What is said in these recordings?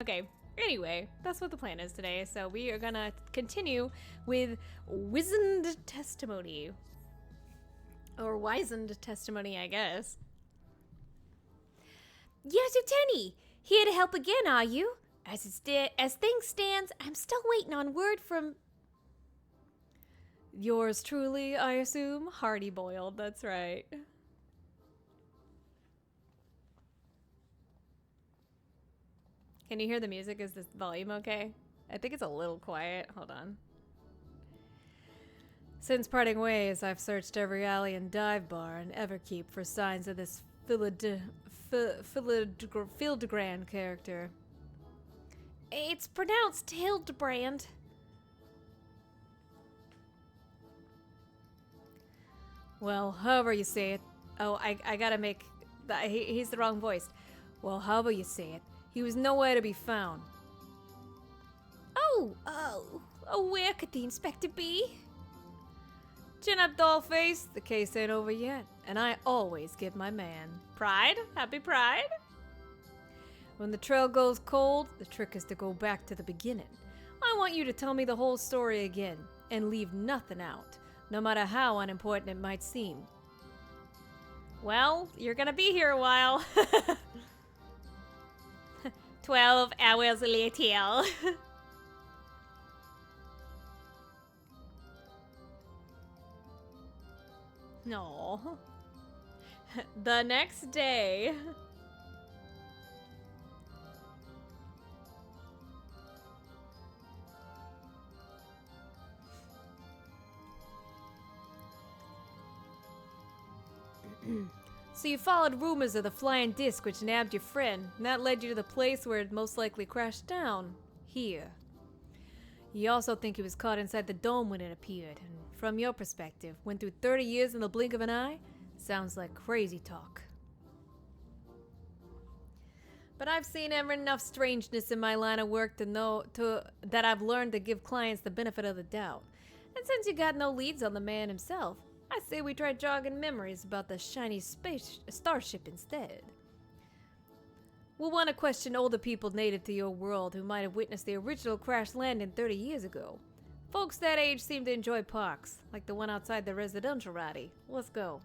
Okay. Anyway, that's what the plan is today. So we are gonna continue with wizened testimony. Or wizened testimony, I guess. Yes, Lieutenant. Here to help again, are you? As things stands, I'm still waiting on word from... Yours truly, I assume? Hardiboiled, that's right. Can you hear the music? Is this volume okay? I think it's a little quiet. Hold on. Since parting ways, I've searched every alley and dive bar and Everkeep for signs of this Hildibrand character. It's pronounced Hildbrand. Well, however you say it. Oh, I gotta make... He's the wrong voice. Well, however you say it. He was nowhere to be found. Oh, where could the inspector be? Chin up, dollface. The case ain't over yet. And I always give my man pride. Happy pride. When the trail goes cold, the trick is to go back to the beginning. I want you to tell me the whole story again and leave nothing out, no matter how unimportant it might seem. Well, you're gonna be here a while. 12 hours later. No. The next day. So you followed rumors of the flying disc which nabbed your friend, and that led you to the place where it most likely crashed down. Here. You also think he was caught inside the dome when it appeared, and from your perspective, went through 30 years in the blink of an eye? Sounds like crazy talk. But I've seen ever enough strangeness in my line of work to know that I've learned to give clients the benefit of the doubt. And since you got no leads on the man himself, I say we try jogging memories about the shiny starship instead. We'll want to question older people native to your world who might have witnessed the original crash landing 30 years ago. Folks that age seem to enjoy parks, like the one outside the residential ratty. Let's go.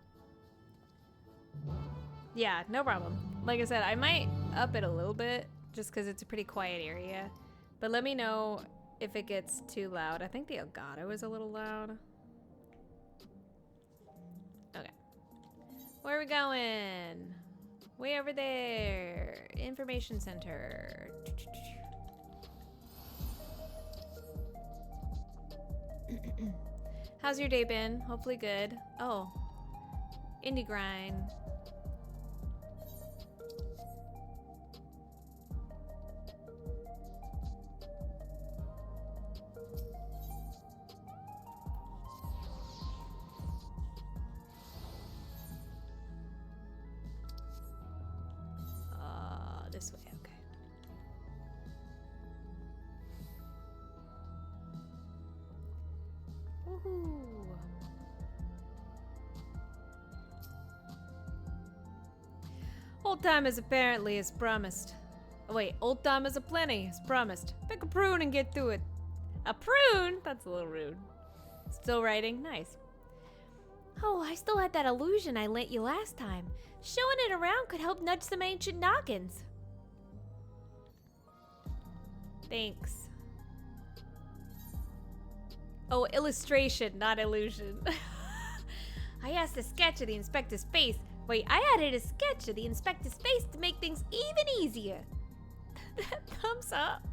Yeah, no problem. Like I said, I might up it a little bit, just because it's a pretty quiet area. But let me know if it gets too loud. I think the Elgato is a little loud. Okay. Where are we going? Way over there. Information center. How's your day been? Hopefully good. Oh. Indie grind. This way, okay. Woohoo! Old time is apparently as promised. Oh, wait, old time is aplenty as promised. Pick a prune and get to it. A prune? That's a little rude. Still writing? Nice. Oh, I still had that illusion I lent you last time. Showing it around could help nudge some ancient noggins. Thanks. Oh, illustration, not illusion. I asked a sketch of the inspector's face. Wait, I added a sketch of the inspector's face to make things even easier. Thumbs up.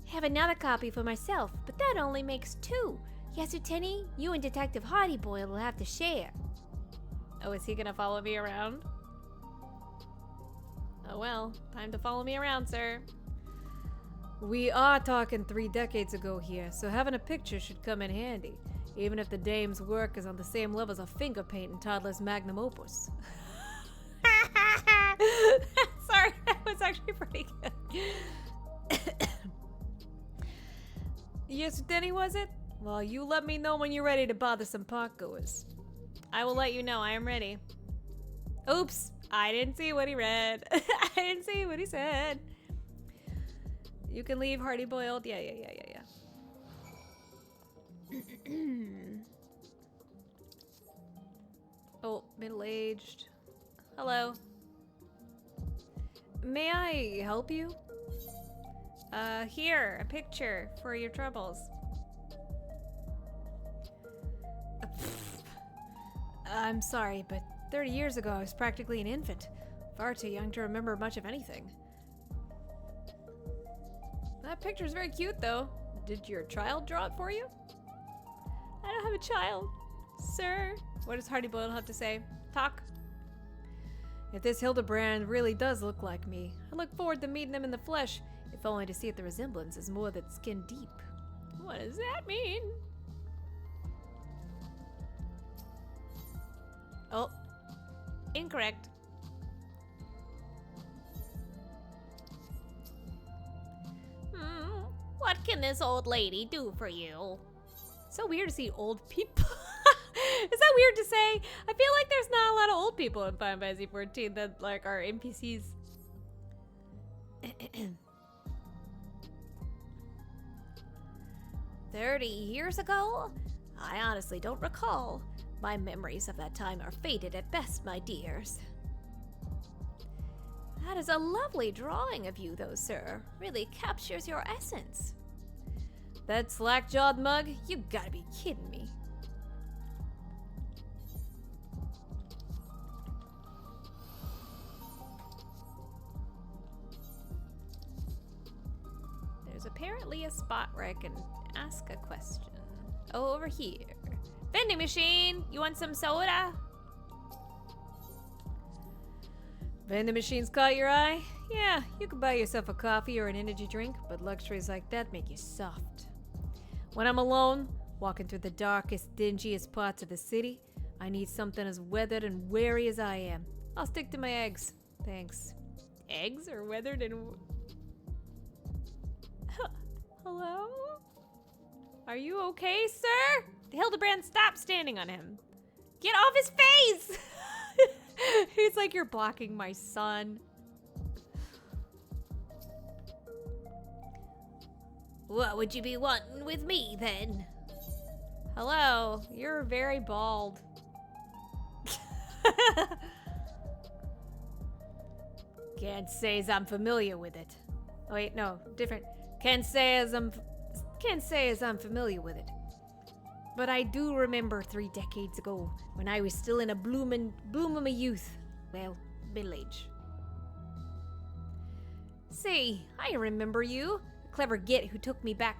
Have another copy for myself, but that only makes 2. Yes, Lieutenant, you and Detective Hardiboiled will have to share. Oh, is he gonna follow me around? Oh well, time to follow me around, sir. We are talking 3 decades ago here, so having a picture should come in handy, even if the dame's work is on the same level as a finger paint in Toddler's magnum opus. Sorry, that was actually pretty good. Yes, Denny, was it? Well, you let me know when you're ready to bother some parkgoers. I will let you know I am ready. Oops, I didn't see what he read. I didn't see what he said. You can leave, Hardiboiled. Yeah. Oh, middle-aged. Hello. May I help you? Here, a picture for your troubles. I'm sorry, but 30 years ago I was practically an infant. Far too young to remember much of anything. That picture's very cute, though. Did your child draw it for you? I don't have a child, sir. What does Hardiboiled have to say? Talk. If this Hildbrand really does look like me, I look forward to meeting him in the flesh, if only to see if the resemblance is more than skin deep. What does that mean? Oh, incorrect. What can this old lady do for you? So weird to see old people. Is that weird to say? I feel like there's not a lot of old people in Final Fantasy XIV that like are NPCs. 30 years ago? I honestly don't recall. My memories of that time are faded at best, my dears. That is a lovely drawing of you, though, sir. Really captures your essence. That slack-jawed mug? You gotta be kidding me. There's apparently a spot where I can ask a question. Oh, over here. Vending machine! You want some soda? Vending machines caught your eye? Yeah, you can buy yourself a coffee or an energy drink, but luxuries like that make you soft. When I'm alone, walking through the darkest, dingiest parts of the city, I need something as weathered and wary as I am. I'll stick to my eggs. Thanks. Eggs are weathered and... Hello? Are you okay, sir? Hildibrand, stop standing on him. Get off his face! He's like, you're blocking my son. What would you be wanting with me, then? Hello, you're very bald. Can't say as I'm familiar with it. Oh, wait, no, different. Can't say as I'm familiar with it. But I do remember 3 decades ago when I was still in a bloom of my youth. Well, middle age. Say, I remember you. A clever git who took me back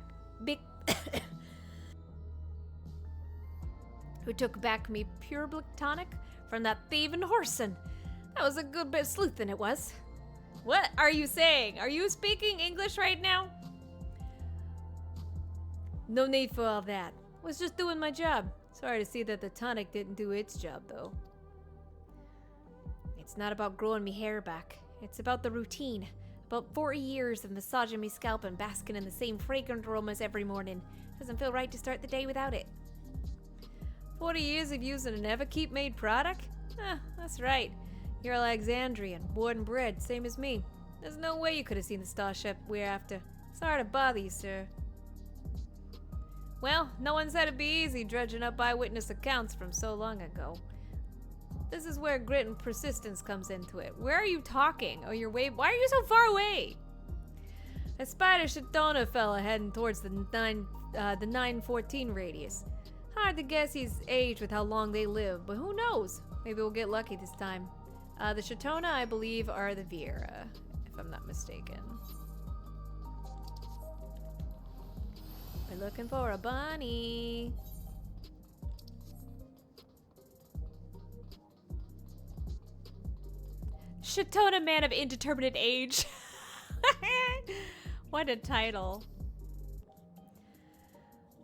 who took back me pure black tonic from that thieving horsin'. That was a good bit of sleuthing it was. What are you saying? Are you speaking English right now? No need for all that. Was just doing my job. Sorry to see that the tonic didn't do its job, though. It's not about growing me hair back. It's about the routine. About 40 years of massaging me scalp and basking in the same fragrant aromas every morning. Doesn't feel right to start the day without it. 40 years of using an Everkeep-made product? That's right. You're Alexandrian, born and bred, same as me. There's no way you could have seen the starship we're after. Sorry to bother you, sir. Well, no one said it'd be easy dredging up eyewitness accounts from so long ago. This is where grit and persistence comes into it. Where are you talking? Oh, you're way... Why are you so far away? A spider Shatona fella heading towards the 914 radius. Hard to guess his age with how long they live, but who knows? Maybe we'll get lucky this time. The Shatona, I believe, are the Viera, if I'm not mistaken. We're looking for a bunny. Shatona man of indeterminate age. What a title.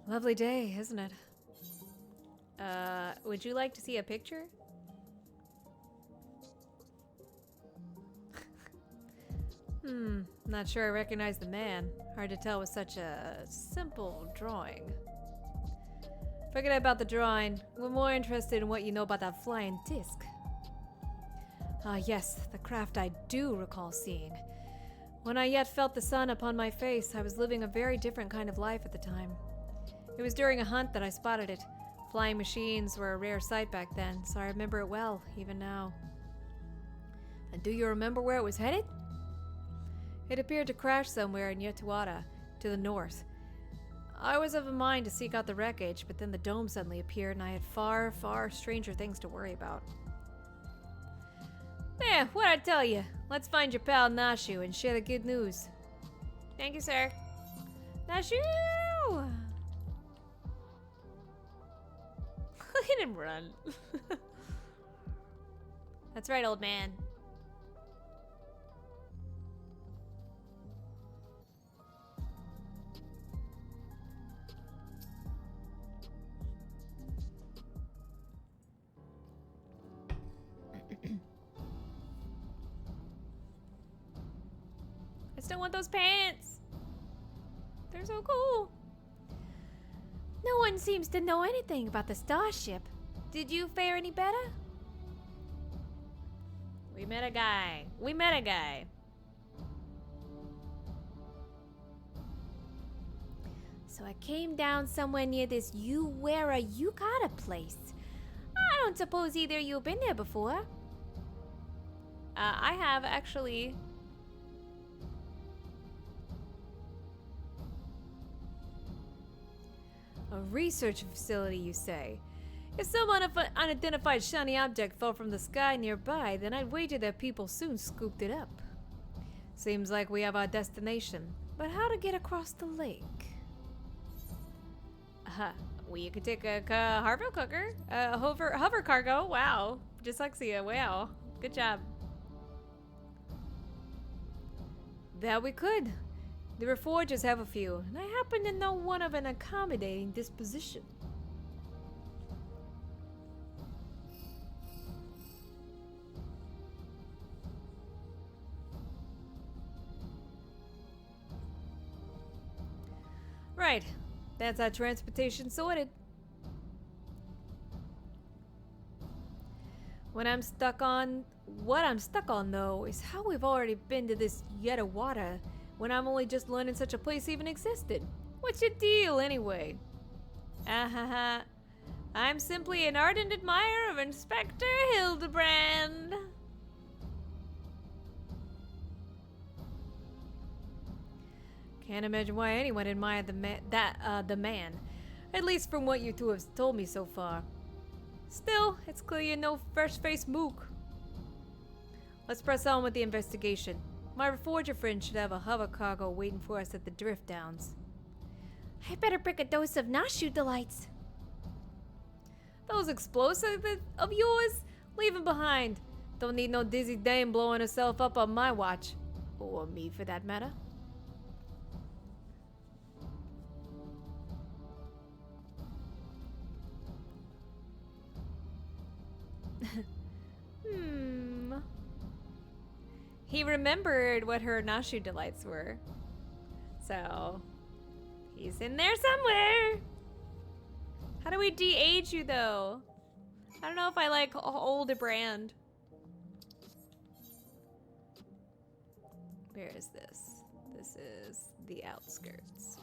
Lovely day, isn't it? Would you like to see a picture? Not sure I recognize the man. Hard to tell with such a simple drawing. Forget about the drawing. We're more interested in what you know about that flying disc. Ah, yes, the craft I do recall seeing. When I yet felt the sun upon my face, I was living a very different kind of life at the time. It was during a hunt that I spotted it. Flying machines were a rare sight back then, so I remember it well, even now. And do you remember where it was headed? It appeared to crash somewhere in Yetuada, to the north. I was of a mind to seek out the wreckage, but then the dome suddenly appeared and I had far, far stranger things to worry about. Yeah, what'd I tell you? Let's find your pal Nashu and share the good news. Thank you, sir. Nashu! Look at him run. That's right, old man. I still want those pants. They're so cool. No one seems to know anything about the starship. Did you fare any better? We met a guy. We met a guy. So I came down somewhere near this Uwera Yukata place. I don't suppose either of you have been there before. I have actually. A research facility, you say? If some unidentified shiny object fell from the sky nearby, then I'd wager that people soon scooped it up. Seems like we have our destination, but how to get across the lake? Well, you could take a Harville cooker, hover cargo. Wow, dyslexia. Wow, good job. That we could. The Reforgers have a few, and I happen to know one of an accommodating disposition. Right, that's our transportation sorted. What I'm stuck on though is how we've already been to this Yetawada when I'm only just learning such a place even existed. What's your deal, anyway? I'm simply an ardent admirer of Inspector Hildibrand. Can't imagine why anyone admired the man. At least from what you two have told me so far. Still, it's clear you're no fresh-faced mook. Let's press on with the investigation. My Reforger friend should have a hover cargo waiting for us at the Drift Downs. I better bring a dose of Nashu delights. Those explosives of yours? Leave them behind. Don't need no dizzy dame blowing herself up on my watch. Or me, for that matter. He remembered what her Nashu delights were. So, he's in there somewhere. How do we de-age you, though? I don't know if I like Hildibrand. Where is this? This is the outskirts.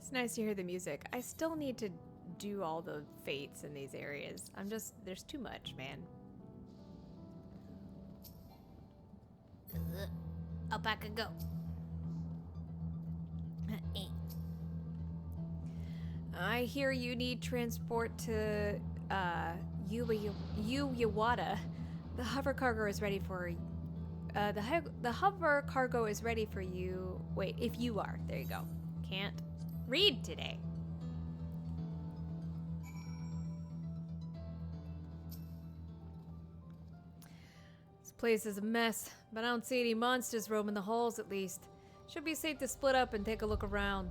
It's nice to hear the music. I still need to do all the fates in these areas. There's too much, man. Up I could go. I hear you need transport to Uwada. The hover cargo is ready for the hover cargo is ready for you. Wait, if you are. There you go. Can't read today. This Place is a mess, but I don't see any monsters roaming the halls at least. Should be safe to split up and take a look around.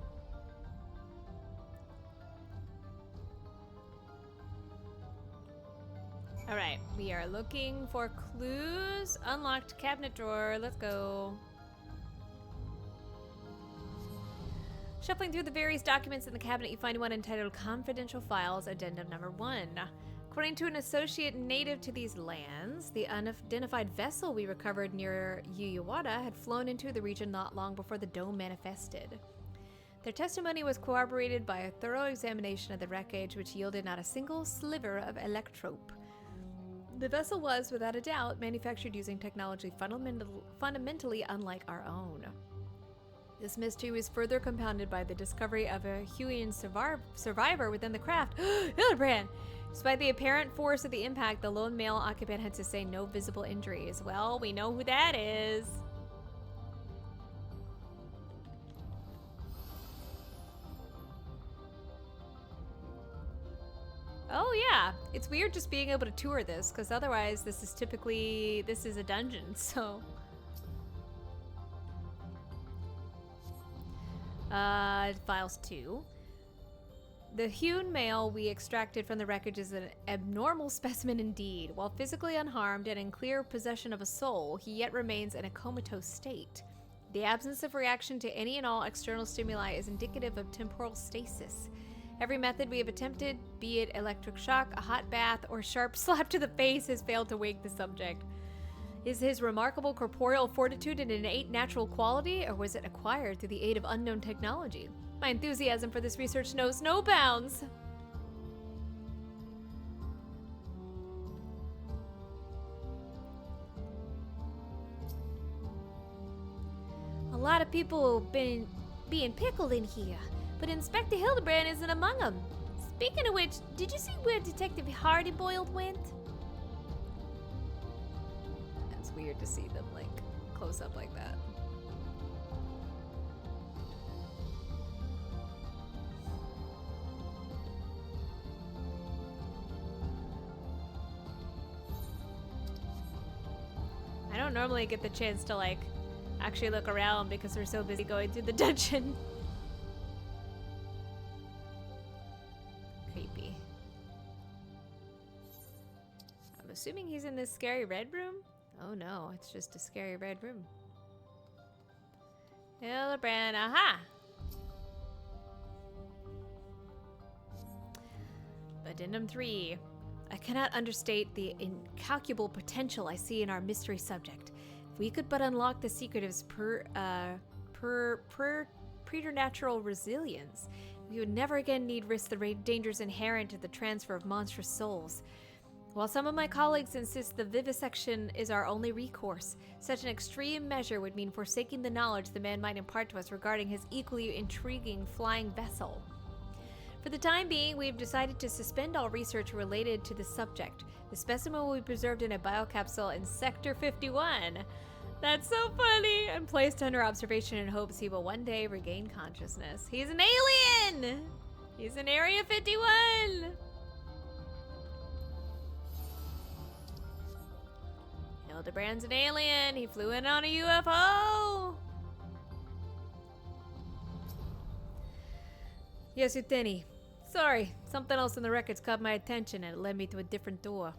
Alright, we are looking for clues. Unlocked cabinet drawer. Let's go. Shuffling through the various documents in the cabinet, you find one entitled Confidential Files, Addendum Number 1. According to an associate native to these lands, the unidentified vessel we recovered near Yuyawada had flown into the region not long before the dome manifested. Their testimony was corroborated by a thorough examination of the wreckage, which yielded not a single sliver of electrope. The vessel was, without a doubt, manufactured using technology fundamentally unlike our own. This mystery was further compounded by the discovery of a Huian survivor within the craft. Hildbrand! Despite the apparent force of the impact, the lone male occupant had sustained no visible injuries. Well, we know who that is. Oh yeah, it's weird just being able to tour this, because otherwise this is a dungeon, so. Files 2. The hewn male we extracted from the wreckage is an abnormal specimen indeed. While physically unharmed and in clear possession of a soul, he yet remains in a comatose state. The absence of reaction to any and all external stimuli is indicative of temporal stasis. Every method we have attempted, be it electric shock, a hot bath, or sharp slap to the face, has failed to wake the subject. Is his remarkable corporeal fortitude an innate natural quality, or was it acquired through the aid of unknown technology? My enthusiasm for this research knows no bounds. A lot of people have been being pickled in here, but Inspector Hildibrand isn't among them. Speaking of which, did you see where Detective Hardiboiled went? It's weird to see them, like, close up like that. I don't normally get the chance to, like, actually look around because we're so busy going through the dungeon. Creepy. I'm assuming he's in this scary red room? Oh no, it's just a scary red room. Hildbrand, aha! Addendum 3. I cannot understate the incalculable potential I see in our mystery subject. If we could but unlock the secret of his preternatural resilience, we would never again need risk the dangers inherent to the transfer of monstrous souls. While some of my colleagues insist the vivisection is our only recourse, such an extreme measure would mean forsaking the knowledge the man might impart to us regarding his equally intriguing flying vessel. For the time being, we have decided to suspend all research related to the subject. The specimen will be preserved in a biocapsule in Sector 51. That's so funny! And placed under observation in hopes he will one day regain consciousness. He's an alien! He's in Area 51! Hildibrand's an alien. He flew in on a UFO. Yes, Uteni. Sorry, something else in the records caught my attention and it led me to a different door.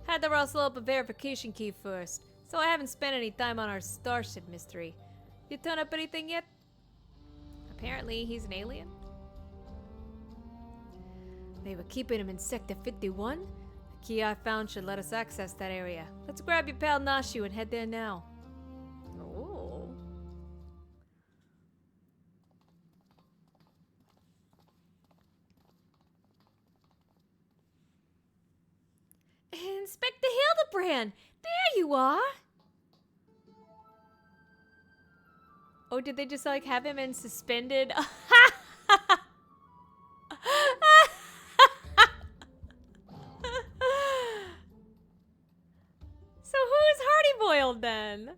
Had to rustle up a verification key first, so I haven't spent any time on our starship mystery. You turn up anything yet? Apparently, he's an alien. They were keeping him in Sector 51? The key I found should let us access that area. Let's grab your pal Nashu and head there now. Oh. Inspector Hildibrand! There you are! Oh, did they just like have him in suspended? So who's Hardiboiled then?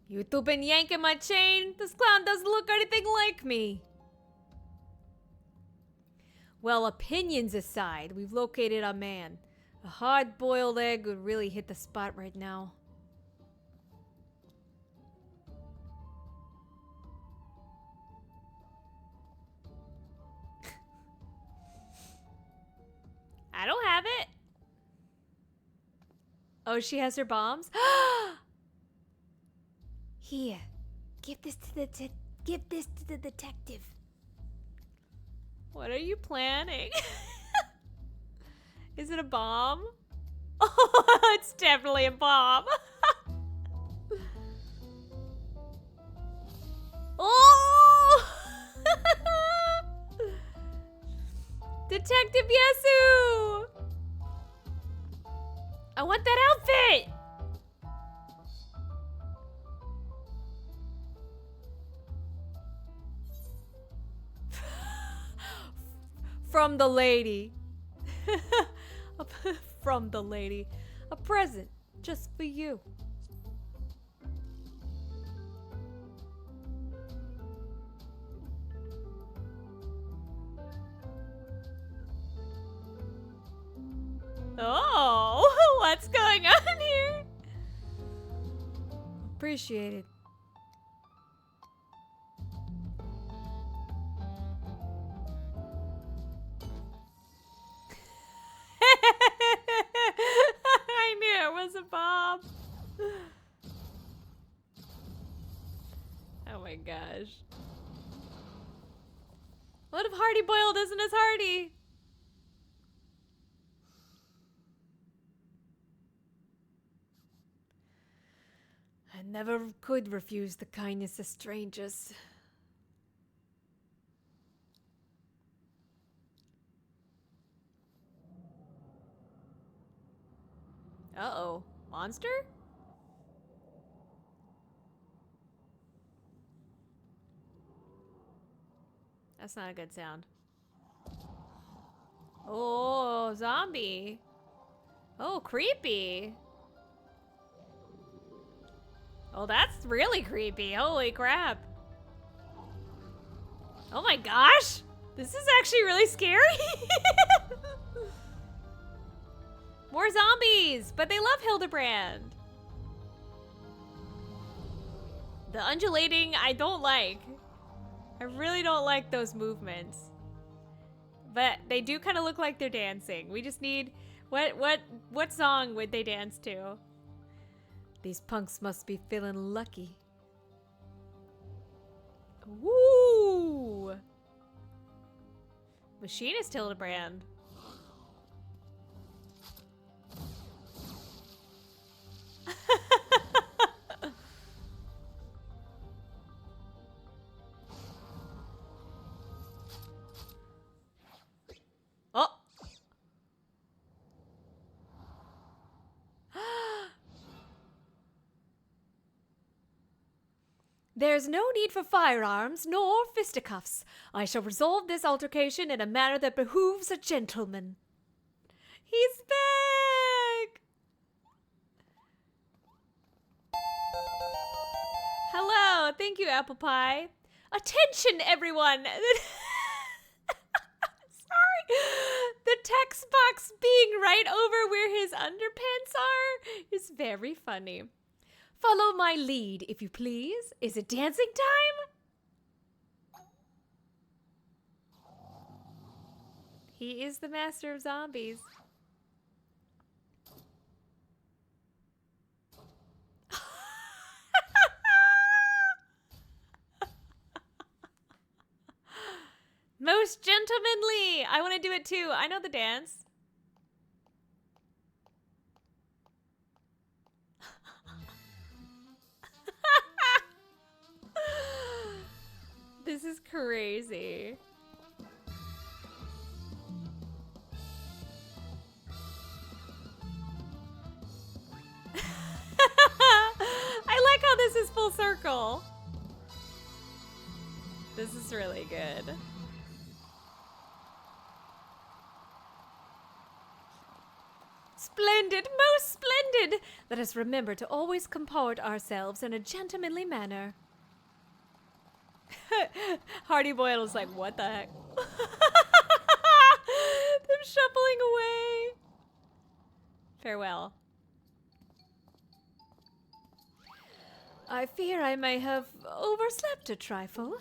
You two been yanking my chain? This clown doesn't look anything like me. Well, opinions aside, we've located a man. A hard-boiled egg would really hit the spot right now. I don't have it. Oh, she has her bombs? Here, give this to the detective. What are you planning? Is it a bomb? Oh, it's definitely a bomb. Oh! Detective Yesu! I want that outfit! From the lady. From the lady. A present just for you. Oh, what's going on here? Appreciate it. I knew it was a bomb. Oh my gosh. What if Hardiboiled isn't as hardy? I never could refuse the kindness of strangers. Uh-oh. Monster? That's not a good sound. Oh, zombie. Oh, creepy. Oh, that's really creepy. Holy crap. Oh my gosh. This is actually really scary. More zombies, but they love Hildibrand. The undulating, I don't like. I really don't like those movements. But they do kind of look like they're dancing. We just need, what song would they dance to? These punks must be feeling lucky. Woo! Machinist Hildibrand. Oh! There's no need for firearms nor fisticuffs. I shall resolve this altercation in a manner that behooves a gentleman. He's back! Hello, thank you, Apple Pie. Attention, everyone! Sorry. The text box being right over where his underpants are is very funny. Follow my lead, if you please. Is it dancing time? He is the master of zombies. Most gentlemanly. I want to do it too. I know the dance. This is crazy. I like how this is full circle. This is really good. Splendid, most splendid! Let us remember to always comport ourselves in a gentlemanly manner. Hardiboiled is like, what the heck? Them shuffling away. Farewell. I fear I may have overslept a trifle.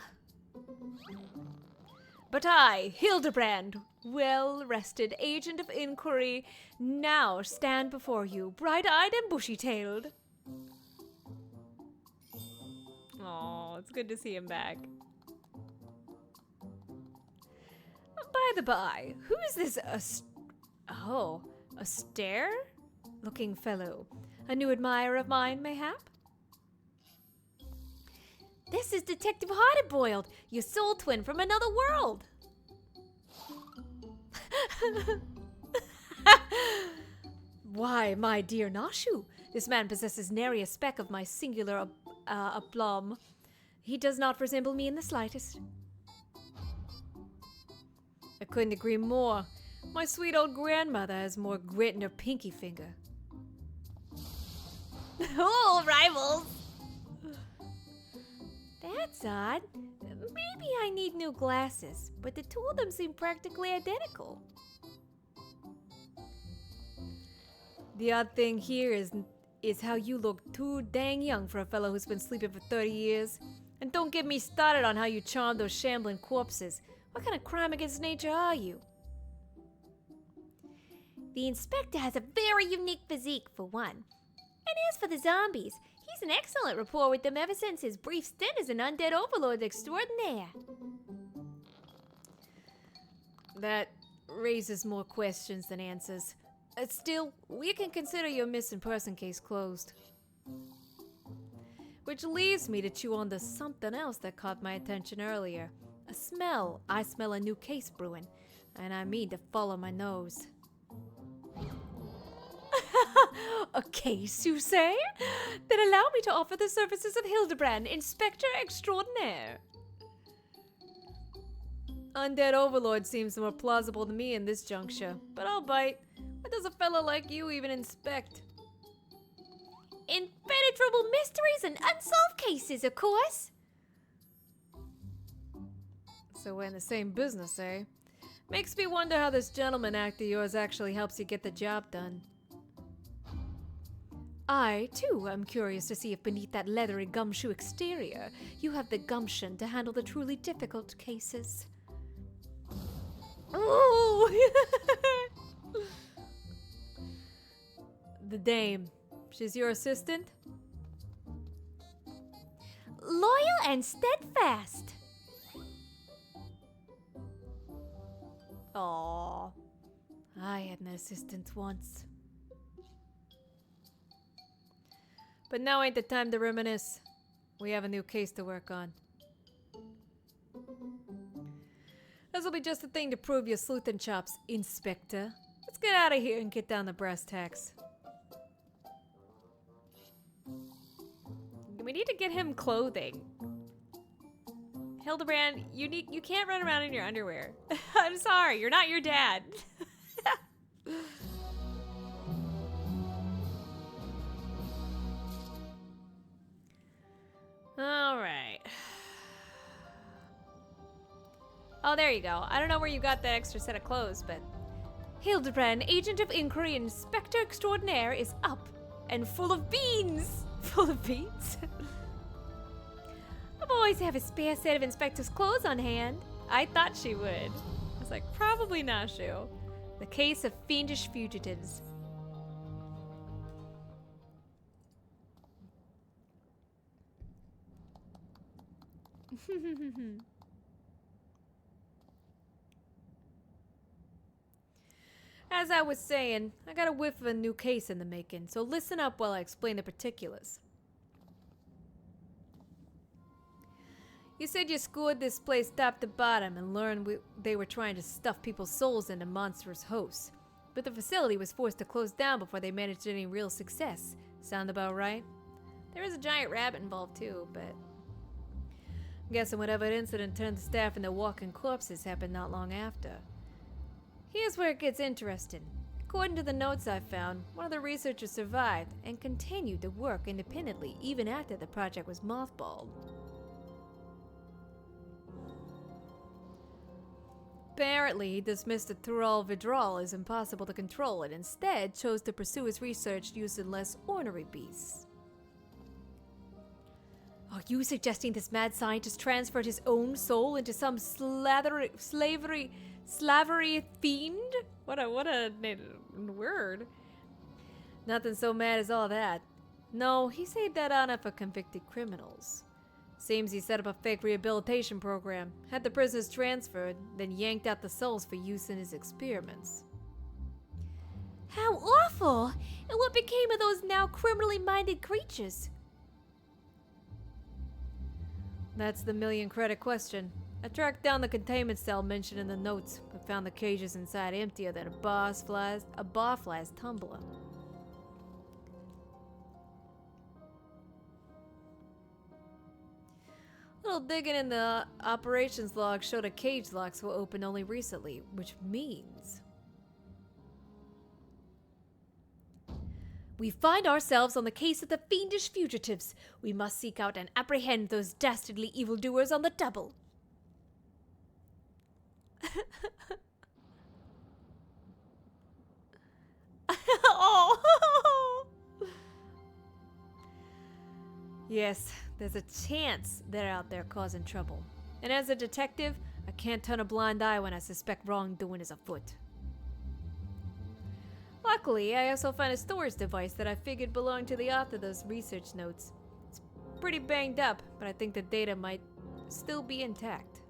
But I, Hildibrand, well-rested agent of inquiry, now stand before you, bright-eyed and bushy-tailed. Oh, it's good to see him back. By the by, who is this a stare-looking fellow? A new admirer of mine, mayhap? This is Detective Hardiboiled, your soul twin from another world. Why, my dear Nashu, this man possesses nary a speck of my singular aplomb. He does not resemble me in the slightest. I couldn't agree more. My sweet old grandmother has more grit in her pinky finger. Oh, rivals! That's odd. Maybe I need new glasses, but the two of them seem practically identical. The odd thing here is how you look too dang young for a fellow who's been sleeping for 30 years. And don't get me started on how you charm those shambling corpses. What kind of crime against nature are you? The inspector has a very unique physique, for one. And as for the zombies, he's an excellent rapport with them ever since his brief stint as an undead overlord extraordinaire. That raises more questions than answers. Still, we can consider your missing person case closed. Which leaves me to chew on the something else that caught my attention earlier. A smell. I smell a new case brewing, and I mean to follow my nose. A case, you say? Then allow me to offer the services of Hildibrand, Inspector Extraordinaire. Undead Overlord seems more plausible to me in this juncture, but I'll bite. What does a fella like you even inspect? Impenetrable mysteries and unsolved cases, of course. So we're in the same business, eh? Makes me wonder how this gentleman act of yours actually helps you get the job done. I, too, am curious to see if beneath that leathery gumshoe exterior, you have the gumption to handle the truly difficult cases. Ooh! The dame. She's your assistant? Loyal and steadfast. Aww. I had an assistant once. But now ain't the time to reminisce. We have a new case to work on. This'll be just the thing to prove your sleuthin' chops, Inspector. Let's get out of here and get down to brass tacks. We need to get him clothing. Hildibrand, you can't run around in your underwear. I'm sorry, you're not your dad. Alright. Oh, there you go. I don't know where you got that extra set of clothes, but... Hildibrand, Agent of Inquiry and Inspector Extraordinaire, is up and full of beans. Full of beans? I've always have a spare set of Inspector's clothes on hand. I thought she would. I was like, probably not, Shu. The case of fiendish fugitives. As I was saying, I got a whiff of a new case in the making, so listen up while I explain the particulars. You said you scored this place top to bottom and learned they were trying to stuff people's souls into monstrous hosts. But the facility was forced to close down before they managed any real success. Sound about right? There is a giant rabbit involved too, but... I'm guessing whatever incident turned the staff into walking corpses happened not long after. Here's where it gets interesting. According to the notes I found, one of the researchers survived and continued to work independently even after the project was mothballed. Apparently, he dismissed the Tural withdrawal as impossible to control and instead chose to pursue his research using less ornery beasts. Are you suggesting this mad scientist transferred his own soul into some slavery fiend? What a word. Nothing so mad as all that. No, he saved that honor for convicted criminals. Seems he set up a fake rehabilitation program, had the prisoners transferred, then yanked out the souls for use in his experiments. How awful! And what became of those now criminally minded creatures? That's the million-credit question. I tracked down the containment cell mentioned in the notes, but found the cages inside emptier than a barfly's tumbler. Little digging in the operations log showed the cage locks were opened only recently, which means we find ourselves on the case of the fiendish fugitives. We must seek out and apprehend those dastardly evildoers on the double. Oh. Yes, there's a chance they're out there causing trouble. And as a detective, I can't turn a blind eye when I suspect wrongdoing is afoot. Luckily, I also found a storage device that I figured belonged to the author of those research notes. It's pretty banged up, but I think the data might still be intact.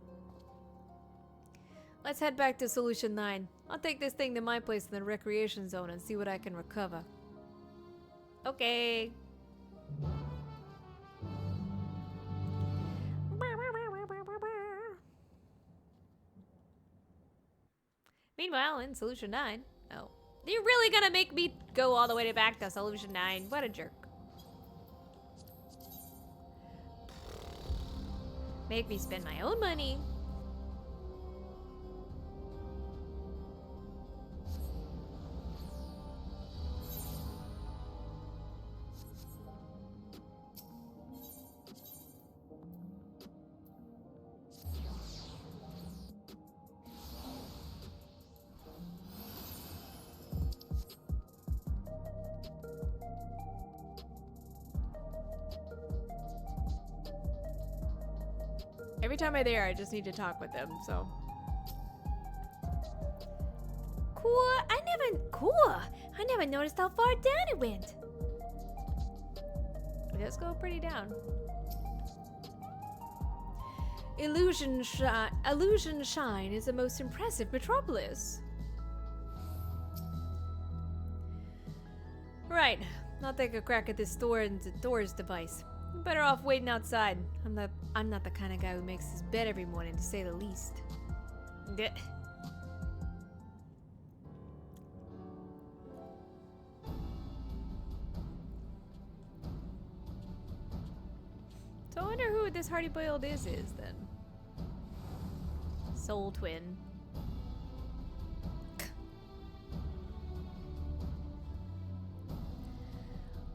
Let's head back to Solution 9. I'll take this thing to my place in the recreation zone and see what I can recover. Okay. Meanwhile, in Solution 9... Oh. You're really gonna make me go all the way back to Solution 9? What a jerk. Make me spend my own money. Every time I'm there, I just need to talk with them, so. I never noticed how far down it went. It does go pretty down. Illusion Shine is the most impressive metropolis. Right, I'll take a crack at this storage device. I'm better off waiting outside. I'm not the kind of guy who makes his bed every morning, to say the least. Blech. So I wonder who this Hardiboiled is then. Soul twin.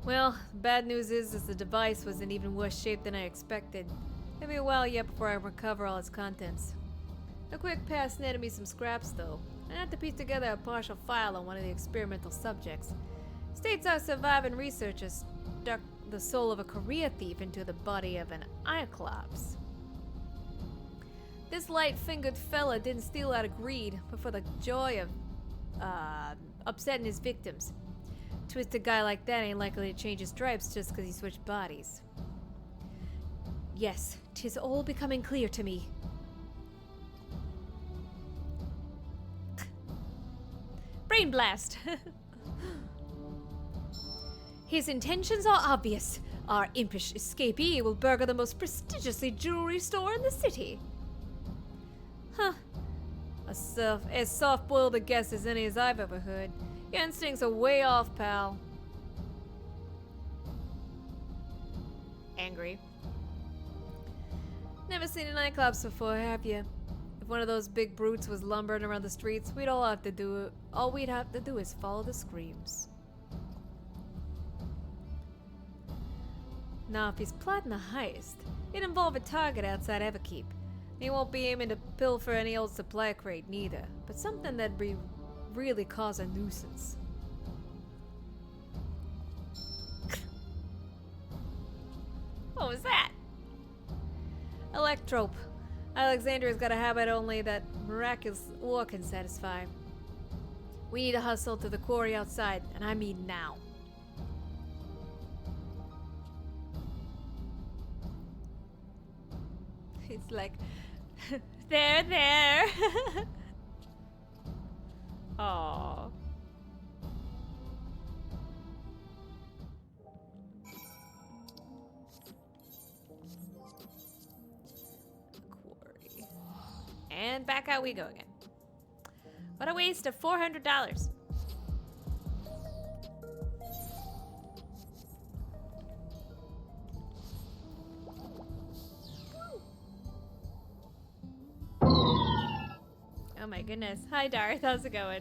Well, the bad news is the device was in even worse shape than I expected. It'll be a while yet before I recover all its contents. A quick pass netted me some scraps though. I had to piece together a partial file on one of the experimental subjects. States our surviving researchers stuck the soul of a career thief into the body of an Ioclops. This light-fingered fella didn't steal out of greed, but for the joy of upsetting his victims. Twisted guy like that ain't likely to change his stripes just because he switched bodies. Yes, 'tis all becoming clear to me. Brain blast! His intentions are obvious. Our impish escapee will burgle the most prestigiously jewelry store in the city. Huh. As soft-boiled a guess as any as I've ever heard. Your instincts are way off, pal. Angry. Never seen an Cyclops before, have you? If one of those big brutes was lumbering around the streets, all we'd have to do is follow the screams. Now, if he's plotting a heist, it'd involve a target outside Everkeep. He won't be aiming to pilfer any old supply crate neither, but something that'd be really cause a nuisance. What was that? Electrope. Alexandria's got a habit only that miraculous ore can satisfy. We need to hustle to the quarry outside, and I mean now. It's like, there. Aww. Quarry. And back out we go again. What a waste of $400. Oh my goodness. Hi Darth, how's it going?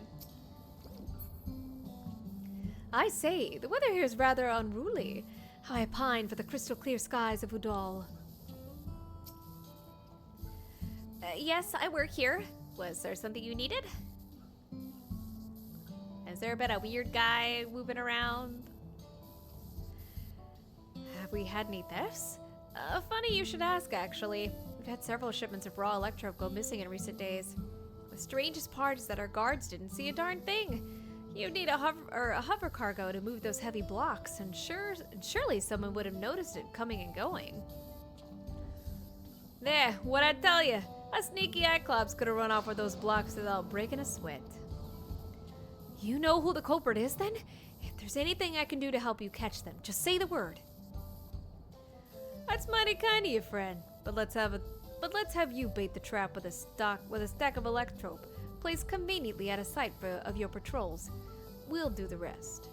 I say, the weather here is rather unruly. How I pine for the crystal clear skies of Udal. Yes, I work here. Was there something you needed? Has there been a weird guy whooping around? Have we had any thefts? Funny you should ask, actually. We've had several shipments of raw electrope go missing in recent days. The strangest part is that our guards didn't see a darn thing. You'd need a hover cargo to move those heavy blocks, and surely someone would have noticed it coming and going. There, what'd I tell you? A sneaky Cyclops could have run off with those blocks without breaking a sweat. You know who the culprit is, then? If there's anything I can do to help you catch them, just say the word. That's mighty kind of you, friend. But let's have you bait the trap with a stack of electrope, placed conveniently out of sight of your patrols. We'll do the rest.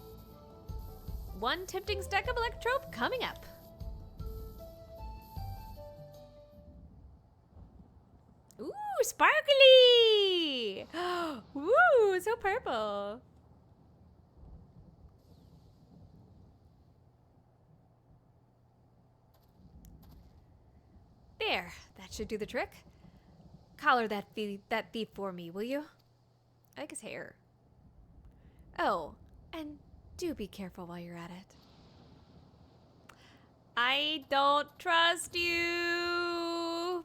One tempting stack of electrope coming up. Ooh, sparkly! Ooh, so purple. There, that should do the trick. Collar that thief for me, will you? I like his hair. Oh, and do be careful while you're at it. I don't trust you.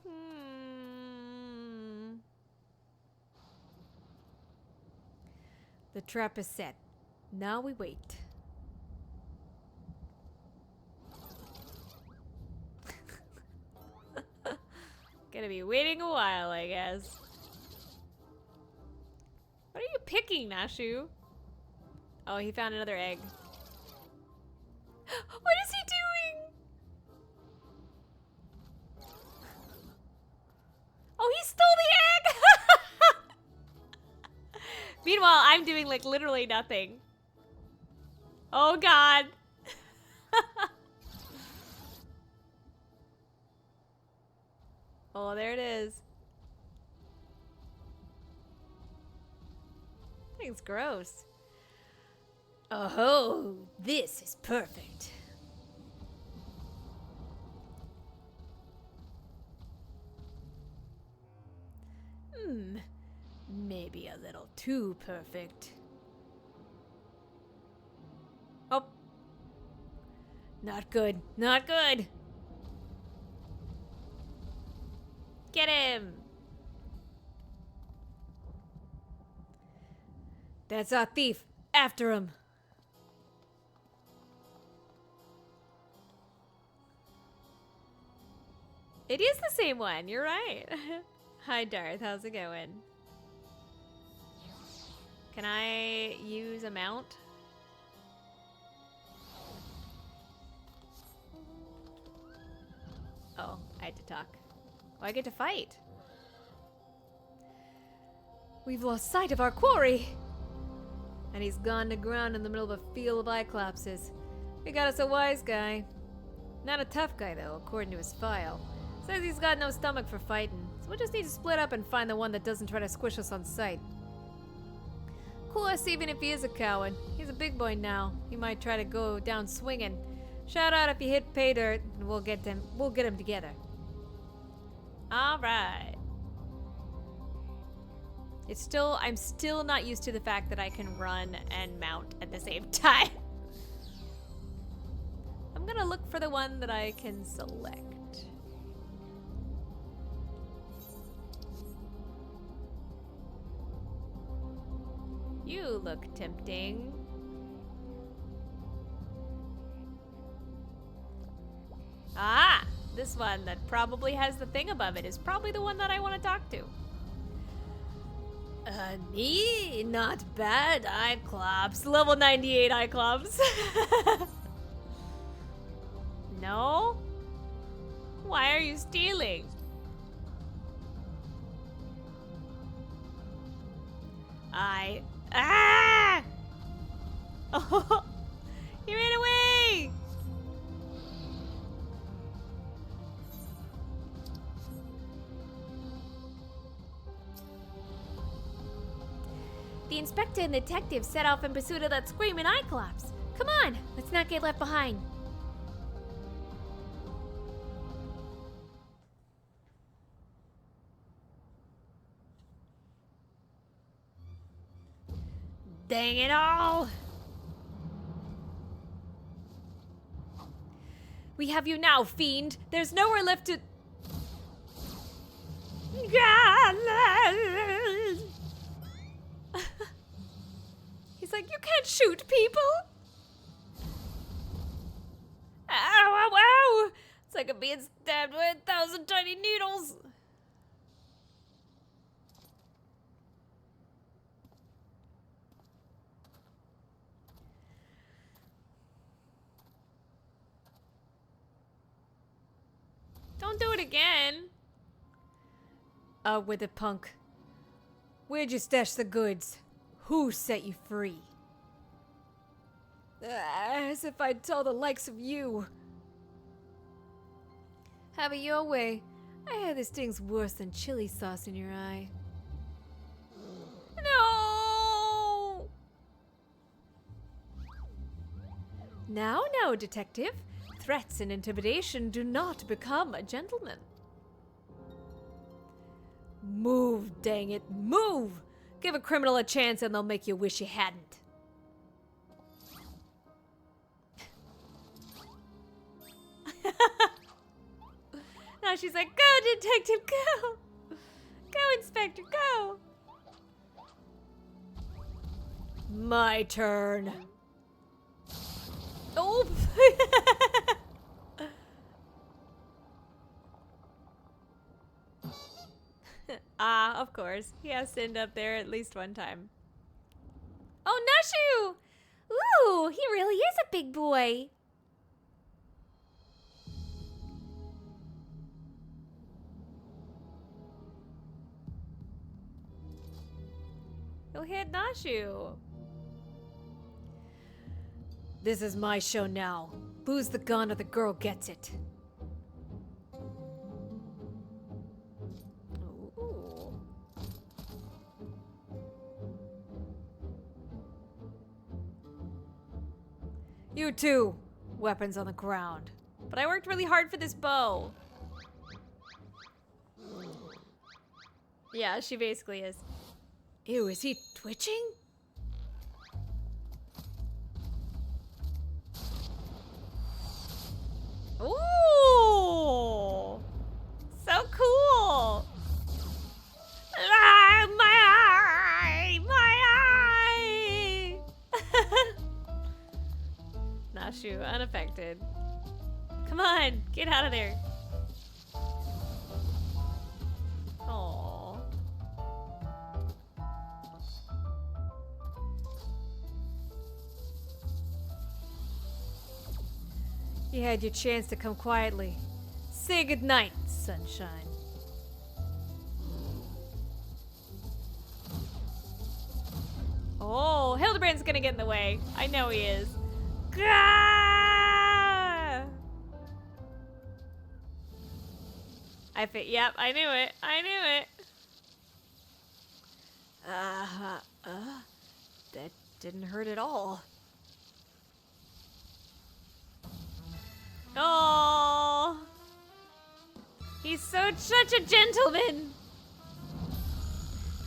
The trap is set. Now we wait. Gonna be waiting a while, I guess. What are you picking, Nashu? Oh, he found another egg. What is he doing? Oh, he stole the egg! Meanwhile, I'm doing like literally nothing. Oh God. Oh, there it is. Thing's gross. Oh, this is perfect. Maybe a little too perfect. Oh. Not good. Not good. Get him! That's our thief. After him. It is the same one. You're right. Hi, Darth. How's it going? Can I use a mount? Oh, I had to talk. Oh, I get to fight. We've lost sight of our quarry. And he's gone to ground in the middle of a field of Cyclopses. We got us a wise guy. Not a tough guy, though, according to his file. Says he's got no stomach for fighting, so we'll just need to split up and find the one that doesn't try to squish us on sight. Of course, even if he is a coward, he's a big boy now. He might try to go down swinging. Shout out if you hit pay dirt, and we'll get him together. All right. I'm still not used to the fact that I can run and mount at the same time. I'm gonna look for the one that I can select. You look tempting. Ah! This one that probably has the thing above it is probably the one that I want to talk to. Me? Not bad, Cyclops. Level 98 Cyclops. No? Why are you stealing? Ah! Oh, he ran away! The inspector and the detective set off in pursuit of that screaming Cyclops. Come on, let's not get left behind. Dang it all! We have you now, fiend. There's nowhere left to... He's like, you can't shoot people! Ow, ow, ow! It's like I'm being stabbed with 1,000 tiny needles! Don't do it again! With a punk. Where'd you stash the goods? Who set you free? As if I'd tell the likes of you. Have it your way. I hear this thing's worse than chili sauce in your eye. No! Now, detective. Threats and intimidation do not become a gentleman. Move, dang it, move! Give a criminal a chance and they'll make you wish you hadn't. Now she's like, go, detective, go! Go, inspector, go! My turn. Oh! Ah, of course. He has to end up there at least one time. Oh, Nushu! Ooh, he really is a big boy. He'll hit Nashu. This is my show now. Lose the gun or the girl gets it. Ooh. You too. Weapons on the ground. But I worked really hard for this bow. Yeah, she basically is. Ew, is he twitching? Ooh! So cool! Ah, my eye! My eye! Nashu, unaffected. Come on, get out of there. Aww. You had your chance to come quietly. Say goodnight, sunshine. Oh, Hildibrand's gonna get in the way. I know he is. Gah! Yep, I knew it. I knew it. That didn't hurt at all. Oh, He's such a gentleman.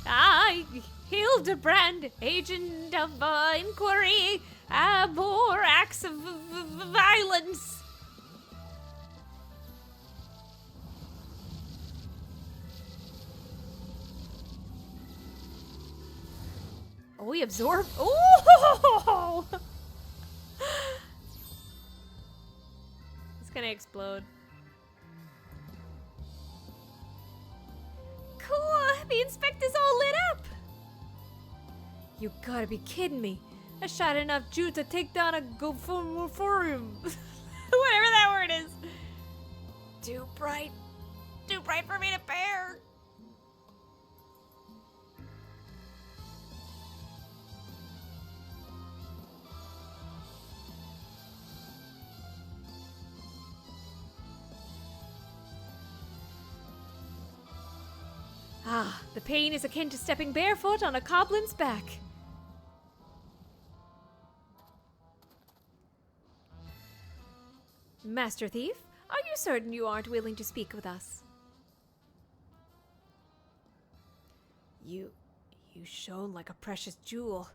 I, Hildibrand, agent of inquiry, abhor acts of violence. Oh, we absorb. Oh! It's gonna explode. Cool! The inspector's all lit up! You gotta be kidding me. I shot enough Jew to take down a Goforium. Whatever that word is. Too bright. Too bright for me to bear. Ah, the pain is akin to stepping barefoot on a goblin's back. Master Thief, are you certain you aren't willing to speak with us? You shone like a precious jewel.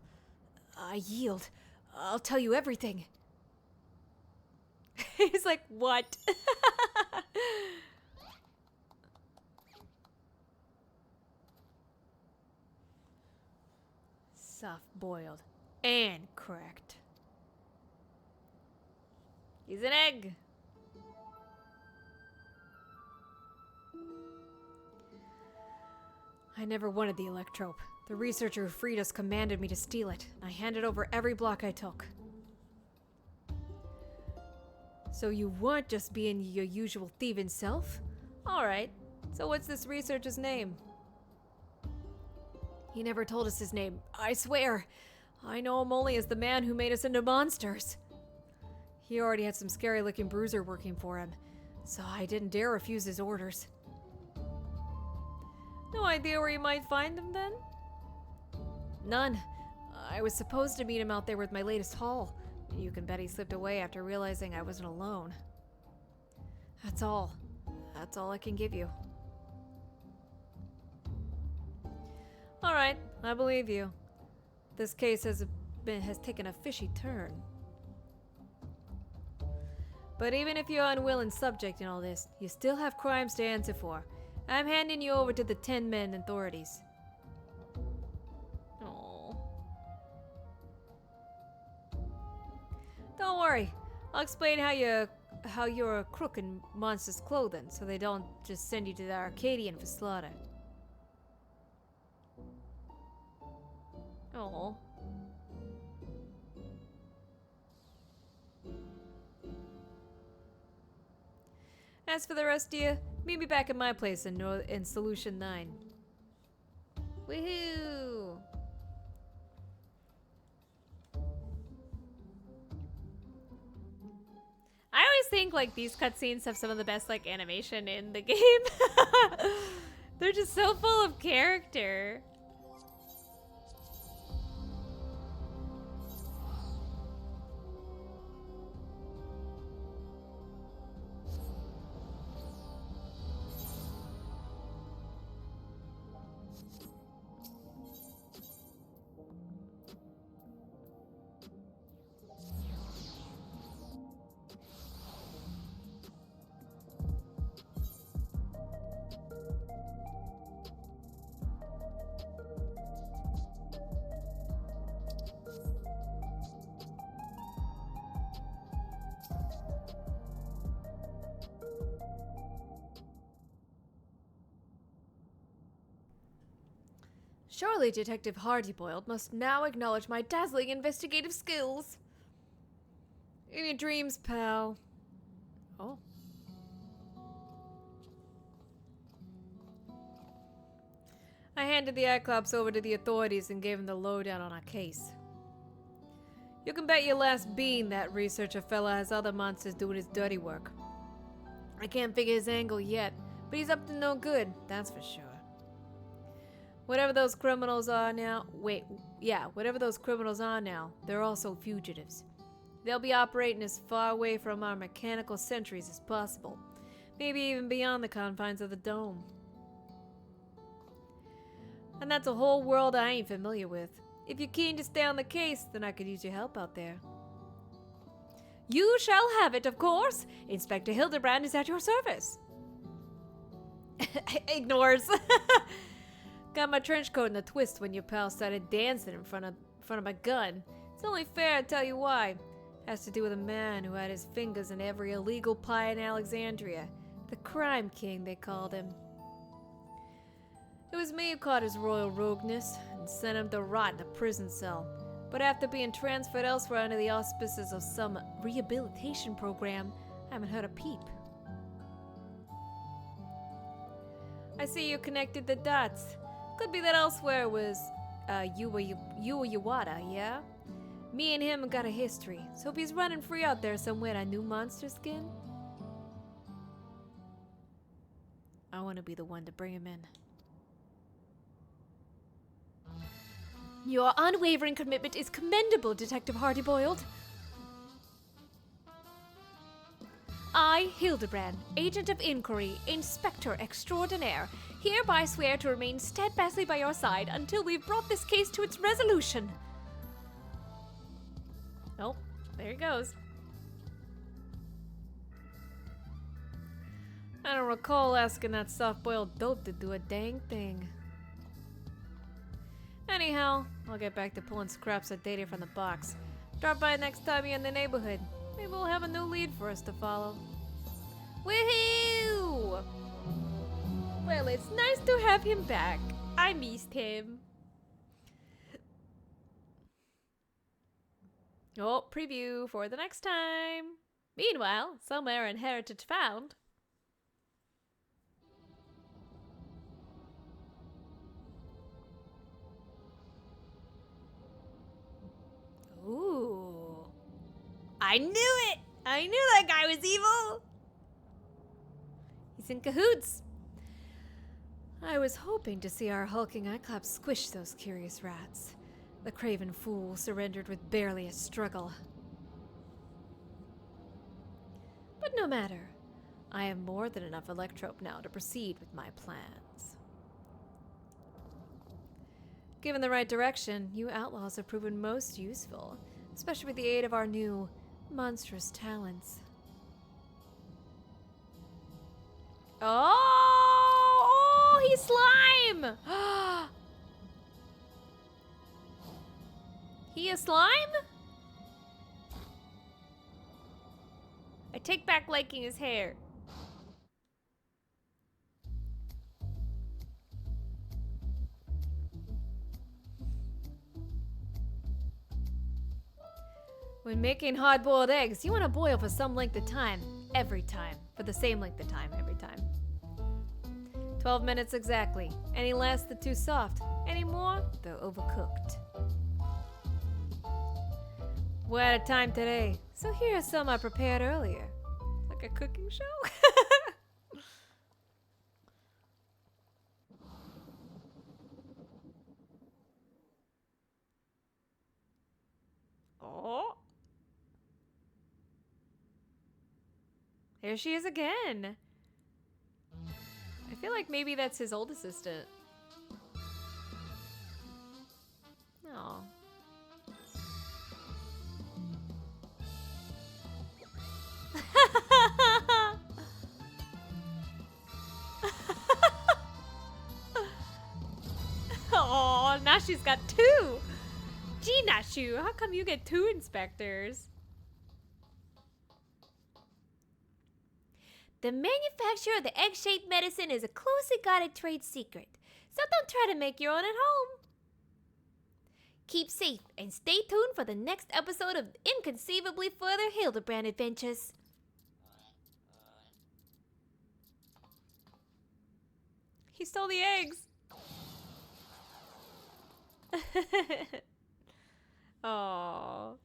I yield. I'll tell you everything. He's like, what? Soft-boiled and cracked. He's an egg. I never wanted the electrope. The researcher who freed us commanded me to steal it. I handed over every block I took. So you weren't just being your usual thieving self? Alright, so what's this researcher's name? He never told us his name, I swear. I know him only as the man who made us into monsters. He already had some scary-looking bruiser working for him, so I didn't dare refuse his orders. No idea where you might find him, then? None. I was supposed to meet him out there with my latest haul. You can bet he slipped away after realizing I wasn't alone. That's all. That's all I can give you. Alright, I believe you. This case has taken a fishy turn. But even if you're unwilling subject in all this, you still have crimes to answer for. I'm handing you over to the 10 men authorities. Oh. Don't worry. I'll explain how you're a crook in monsters' clothing, so they don't just send you to the Arcadian for slaughter. Oh. As for the rest of you, meet me back at my place in Solution 9. Woohoo! I always think like these cutscenes have some of the best like animation in the game. They're just so full of character. Surely Detective Hardiboiled must now acknowledge my dazzling investigative skills. In your dreams, pal. Oh. I handed the Cyclops over to the authorities and gave him the lowdown on our case. You can bet your last bean that researcher fella has other monsters doing his dirty work. I can't figure his angle yet, but he's up to no good, that's for sure. Whatever those criminals are now, whatever those criminals are now, they're also fugitives. They'll be operating as far away from our mechanical sentries as possible. Maybe even beyond the confines of the dome. And that's a whole world I ain't familiar with. If you're keen to stay on the case, then I could use your help out there. You shall have it, of course. Inspector Hildibrand is at your service. Ignores. Got my trench coat in a twist when your pal started dancing in front of my gun. It's only fair I tell you why. Has to do with a man who had his fingers in every illegal pie in Alexandria. The crime king, they called him. It was me who caught his royal rogueness and sent him to rot in a prison cell. But after being transferred elsewhere under the auspices of some rehabilitation program, I haven't heard a peep. I see you connected the dots. Could be that elsewhere was Uwada, yeah? Me and him got a history, so if he's running free out there somewhere in a new monster skin, I want to be the one to bring him in. Your unwavering commitment is commendable, Detective Hardiboiled. I, Hildibrand, Agent of Inquiry, Inspector Extraordinaire, hereby swear to remain steadfastly by your side until we've brought this case to its resolution. Oh, there he goes. I don't recall asking that soft-boiled dope to do a dang thing. Anyhow, I'll get back to pulling scraps of data from the box. Drop by next time you're in the neighborhood. Maybe we'll have a new lead for us to follow. Woohoo! Well, it's nice to have him back. I missed him. Oh, preview for the next time. Meanwhile, somewhere in Heritage Found. Ooh. I knew it! I knew that guy was evil! He's in cahoots. I was hoping to see our hulking Iclops squish those curious rats. The craven fool surrendered with barely a struggle. But no matter. I have more than enough electrope now to proceed with my plans. Given the right direction, you outlaws have proven most useful, especially with the aid of our new monstrous talents. Oh, he's slime! He a slime? I take back liking his hair. When making hard-boiled eggs, you want to boil for some length of time, every time. For the same length of time, every time. 12 minutes exactly. Any less, they're too soft. Any more, they're overcooked. We're out of time today, so here are some I prepared earlier. Like a cooking show? Oh. There she is again. I feel like maybe that's his old assistant. Oh. Oh, now she's got two. Gee, how come you get two inspectors? The manufacture of the egg-shaped medicine is a closely guarded trade secret, so don't try to make your own at home. Keep safe and stay tuned for the next episode of Inconceivably Further Hildibrand Adventures. He stole the eggs. Oh,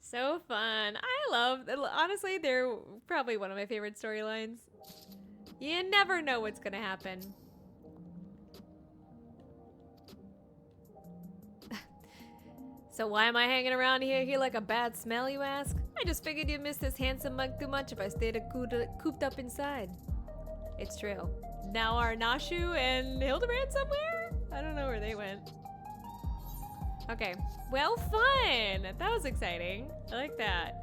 so fun. I love, honestly, they're probably one of my favorite storylines. You never know what's gonna happen. So why am I hanging around here like a bad smell, you ask? I just figured you'd miss this handsome mug too much if I stayed cooped up inside. It's true. Now are Nashu and Hildibrand somewhere? I don't know where they went. Okay, well, fun! That was exciting. I like that.